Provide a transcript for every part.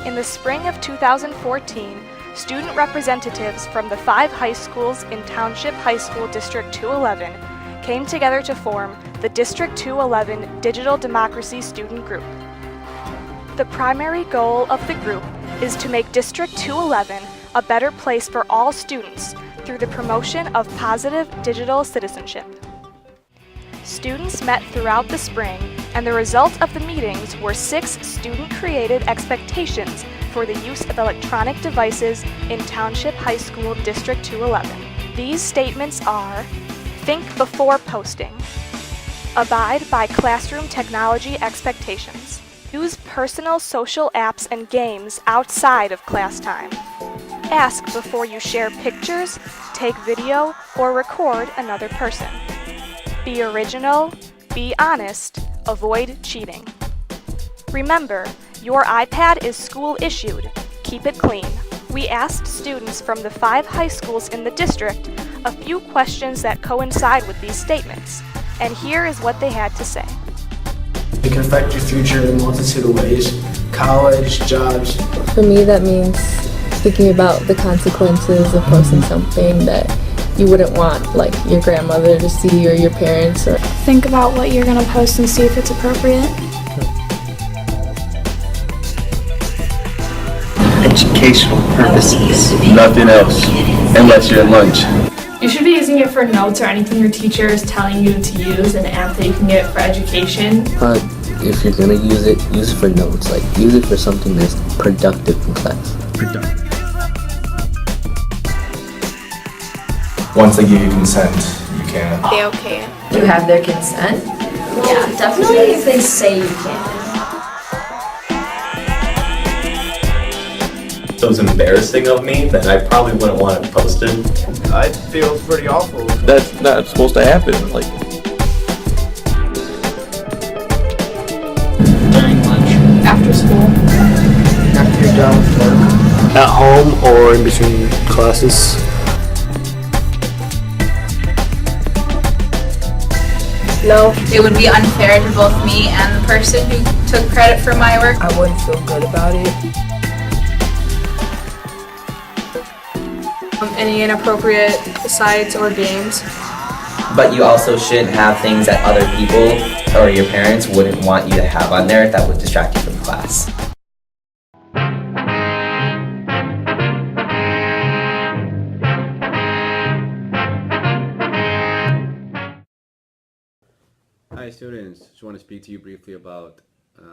In the spring of 2014, student representatives from the 5 high schools in Township High School District 211 came together to form the District 211 Digital Democracy Student Group. The primary goal of the group is to make District 211 a better place for all students through the promotion of positive digital citizenship. Students met throughout the spring, and the result of the meetings were 6 student-created expectations for the use of electronic devices in Township High School District 211. These statements are: think before posting, abide by classroom technology expectations, use personal social apps and games outside of class time, ask before you share pictures, take video, or record another person. Be original, be honest, avoid cheating. Remember, your iPad is school issued. Keep it clean. We asked students from the 5 high schools in the district a few questions that coincide with these statements, and here is what they had to say. It can affect your future in a multitude of ways. College, jobs. For me, that means thinking about the consequences of posting something that you wouldn't want, like your grandmother to see or your parents. Or think about what you're going to post and see if it's appropriate. Educational purposes. Nothing else, unless you're at lunch. You should be using it for notes or anything your teacher is telling you to use, an app that you can get for education. But if you're gonna use it for notes. Like, use it for something that's productive in class. Once they give you consent, you can. Okay. You have their consent? Yeah, definitely if they say you can. So it's embarrassing of me that I probably wouldn't want to post it. I feel it's pretty awful. That's not supposed to happen. Like, during lunch, after school, After you're done with work. At home or in between classes. No. It would be unfair to both me and the person who took credit for my work. I wouldn't feel good about it. Any inappropriate sites or games. But you also shouldn't have things that other people or your parents wouldn't want you to have on there that would distract you from class. Hi students, just want to speak to you briefly about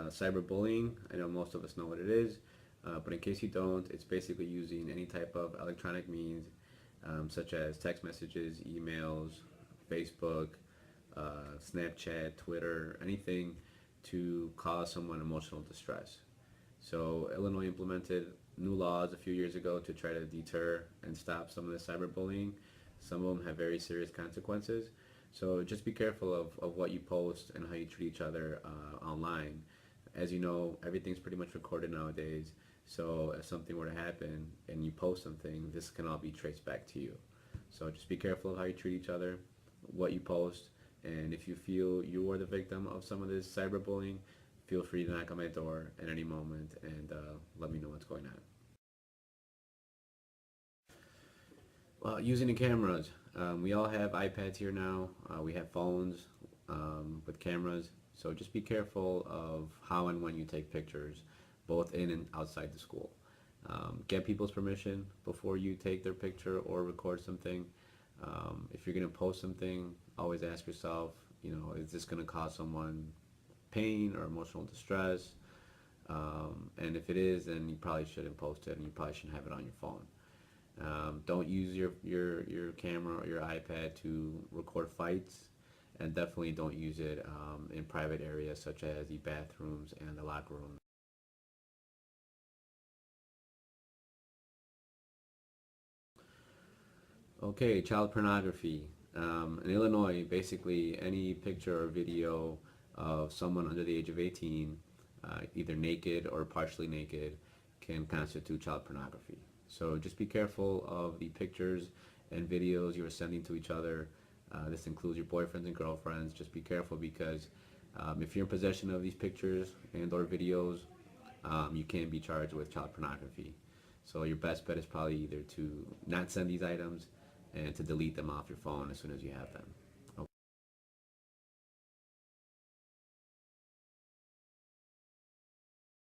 cyberbullying. I know most of us know what it is, but in case you don't, it's basically using any type of electronic means such as text messages, emails, Facebook, Snapchat, Twitter, anything to cause someone emotional distress. So Illinois implemented new laws a few years ago to try to deter and stop some of the cyberbullying. Some of them have very serious consequences. So just be careful of what you post and how you treat each other online. As you know, everything's pretty much recorded nowadays. So if something were to happen and you post something, this can all be traced back to you. So just be careful of how you treat each other, what you post, and if you feel you are the victim of some of this cyberbullying, feel free to knock on my door at any moment and let me know what's going on. Well, using the cameras, we all have iPads here now. We have phones with cameras. So just be careful of how and when you take pictures, both in and outside the school. Get people's permission before you take their picture or record something. If you're going to post something, always ask yourself, is this going to cause someone pain or emotional distress? And if it is, then you probably shouldn't post it and you probably shouldn't have it on your phone. Don't use your camera or your iPad to record fights, and definitely don't use it in private areas such as the bathrooms and the locker room. Okay, child pornography. In Illinois, basically any picture or video of someone under the age of 18, either naked or partially naked, can constitute child pornography. So just be careful of the pictures and videos you are sending to each other. This includes your boyfriends and girlfriends. Just be careful because if you're in possession of these pictures and or videos, you can be charged with child pornography. So your best bet is probably either to not send these items and to delete them off your phone as soon as you have them.